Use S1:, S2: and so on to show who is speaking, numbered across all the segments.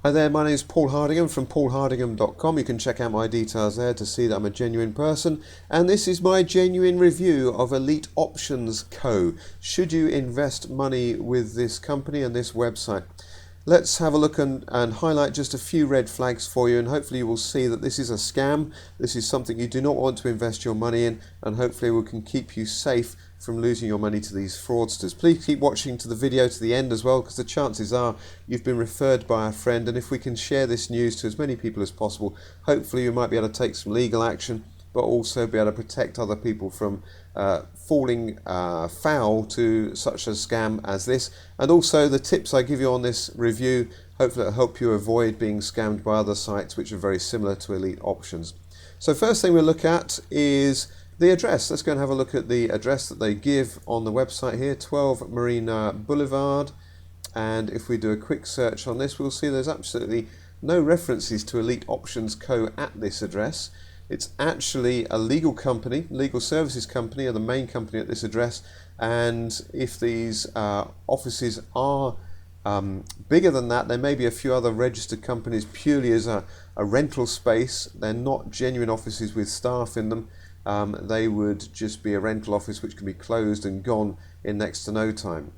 S1: Hi there, my name is Paul Hardingham from paulhardingham.com. You can check out my details there to see that I'm a genuine person. And this is my genuine review of Elite Options Co. Should you invest money with this company and this website? Let's have a look and highlight just a few red flags for you, and hopefully you will see that this is a scam. This is something you do not want to invest your money in, and hopefully we can keep you safe from losing your money to these fraudsters. Please keep watching to the video to the end as well, because the chances are you've been referred by a friend, and if we can share this news to as many people as possible, hopefully you might be able to take some legal action, but also be able to protect other people from falling foul to such a scam as this. And also the tips I give you on this review, hopefully it'll help you avoid being scammed by other sites which are very similar to Elite Options. So first thing we'll look at is the address. Let's go and have a look at the address that they give on the website here, 12 Marina Boulevard. And if we do a quick search on this, we'll see there's absolutely no references to Elite Options Co. at this address. It's actually a legal company, legal services company are the main company at this address, and if these offices are bigger than that, there may be a few other registered companies purely as a rental space. They're not genuine offices with staff in them. They would just be a rental office which can be closed and gone in next to no time.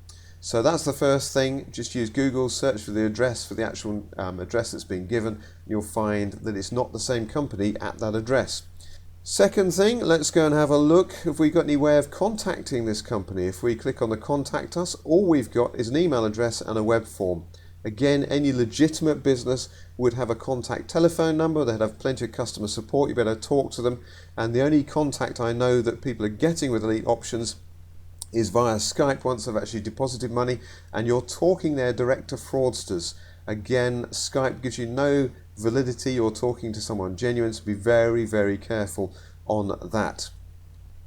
S1: So that's the first thing. Just use Google, search for the address, for the actual address that's been given, and you'll find that it's not the same company at that address. Second thing, let's go and have a look if we've got any way of contacting this company. If we click on the Contact Us, all we've got is an email address and a web form. Again, any legitimate business would have a contact telephone number, they'd have plenty of customer support, you better talk to them, and the only contact I know that people are getting with Elite Options is via Skype once they've actually deposited money, and you're talking there direct to fraudsters. Again, Skype gives you no validity, you're talking to someone genuine, so be very, very careful on that.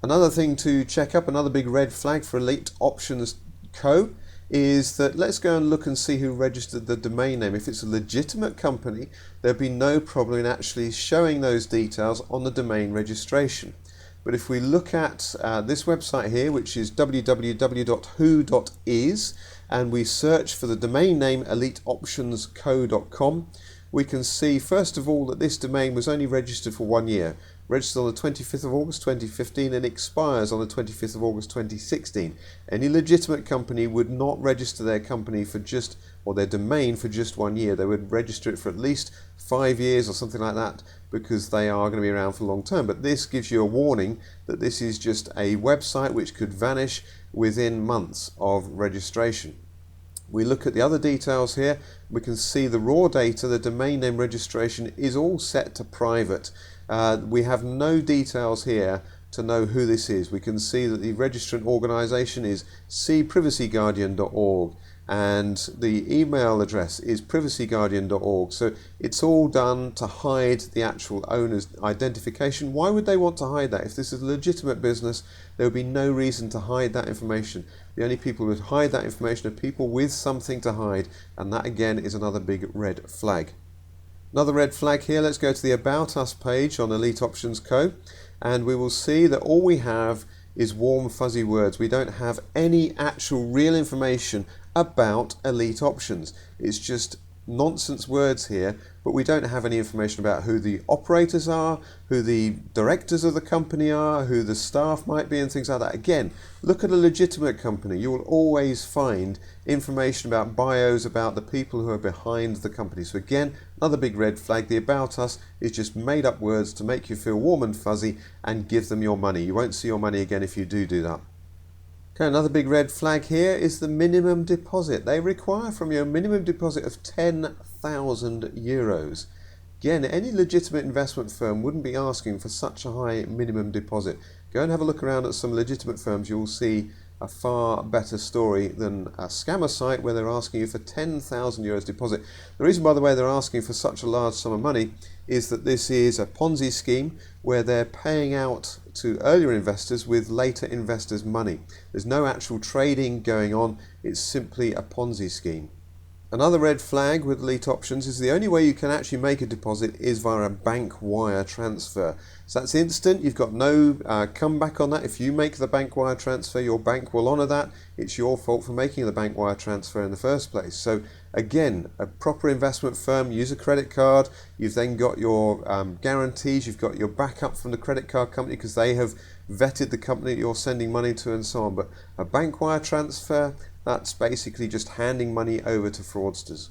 S1: Another thing to check up, another big red flag for Elite Options Co. is that let's go and look and see who registered the domain name. If it's a legitimate company, there'd be no problem in actually showing those details on the domain registration. But if we look at this website here, which is www.who.is, and we search for the domain name eliteoptionsco.com, we can see first of all that this domain was only registered for 1 year. Registered on the 25th of August 2015 and expires on the 25th of August 2016. Any legitimate company would not register their company for just, or their domain for just 1 year. They would register it for at least 5 years or something like that, because they are going to be around for long term. But this gives you a warning that this is just a website which could vanish within months of registration. We look at the other details here, we can see the raw data, the domain name registration is all set to private. We have no details here to know who this is. We can see that the registrant organisation is cprivacyguardian.org and the email address is privacyguardian.org. So it's all done to hide the actual owner's identification. Why would they want to hide that? If this is a legitimate business, there would be no reason to hide that information. The only people who would hide that information are people with something to hide, and that again is another big red flag. Another red flag here, let's go to the About Us page on Elite Options Co. and we will see that all we have is warm fuzzy words. We don't have any actual real information about Elite Options. It's just nonsense words here, but we don't have any information about who the operators are, who the directors of the company are, who the staff might be and things like that. Again, look at a legitimate company. You will always find information about bios, about the people who are behind the company. So again, another big red flag. The About Us is just made up words to make you feel warm and fuzzy and give them your money. You won't see your money again if you do that. Okay, another big red flag here is the minimum deposit. They require from you a minimum deposit of 10,000 euros. Again, any legitimate investment firm wouldn't be asking for such a high minimum deposit. Go and have a look around at some legitimate firms. You'll see a far better story than a scammer site where they're asking you for 10,000 euros deposit. The reason, by the way, they're asking for such a large sum of money is that this is a Ponzi scheme where they're paying out to earlier investors with later investors' money. There's no actual trading going on, it's simply a Ponzi scheme. Another red flag with Elite Options is the only way you can actually make a deposit is via a bank wire transfer. So that's instant, you've got no comeback on that. If you make the bank wire transfer, your bank will honour that. It's your fault for making the bank wire transfer in the first place. So Again, a proper investment firm, use a credit card. You've then got your guarantees, you've got your backup from the credit card company because they have vetted the company that you're sending money to and so on. But a bank wire transfer, that's basically just handing money over to fraudsters.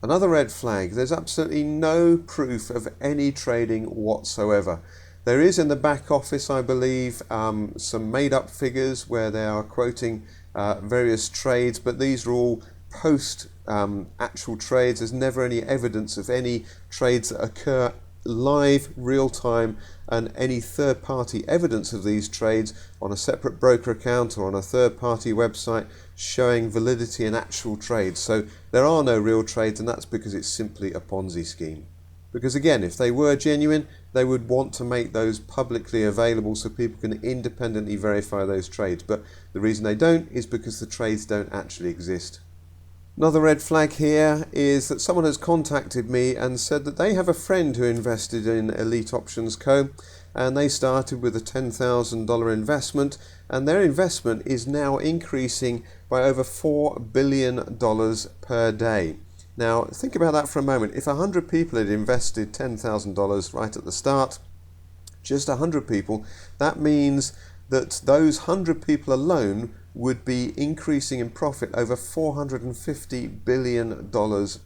S1: Another red flag, there's absolutely no proof of any trading whatsoever. There is in the back office, I believe, some made up figures where they are quoting various trades, but these are all post actual trades. There's never any evidence of any trades that occur live, real time, and any third party evidence of these trades on a separate broker account or on a third party website showing validity in actual trades. So there are no real trades, and that's because it's simply a Ponzi scheme. Because again, if they were genuine, they would want to make those publicly available so people can independently verify those trades. But the reason they don't is because the trades don't actually exist. Another red flag here is that someone has contacted me and said that they have a friend who invested in Elite Options Co. and they started with a $10,000 investment, and their investment is now increasing by over $4 billion per day. Now think about that for a moment. If 100 people had invested $10,000 right at the start, just 100 people, that means that those 100 people alone would be increasing in profit over $450 billion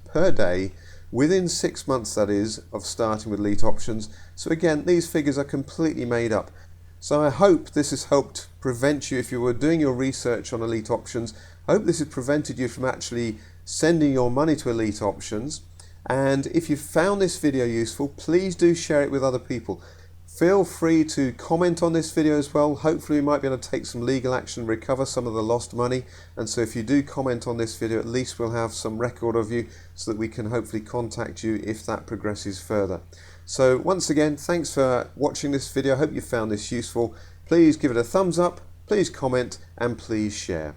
S1: per day within 6 months, that is, of starting with Elite Options. So again, these figures are completely made up. So I hope this has helped prevent you, if you were doing your research on Elite Options, I hope this has prevented you from actually sending your money to Elite Options. And if you found this video useful, please do share it with other people. Feel free to comment on this video as well. Hopefully we might be able to take some legal action and recover some of the lost money. And so if you do comment on this video, at least we'll have some record of you so that we can hopefully contact you if that progresses further. So once again, thanks for watching this video. I hope you found this useful. Please give it a thumbs up, please comment, and please share.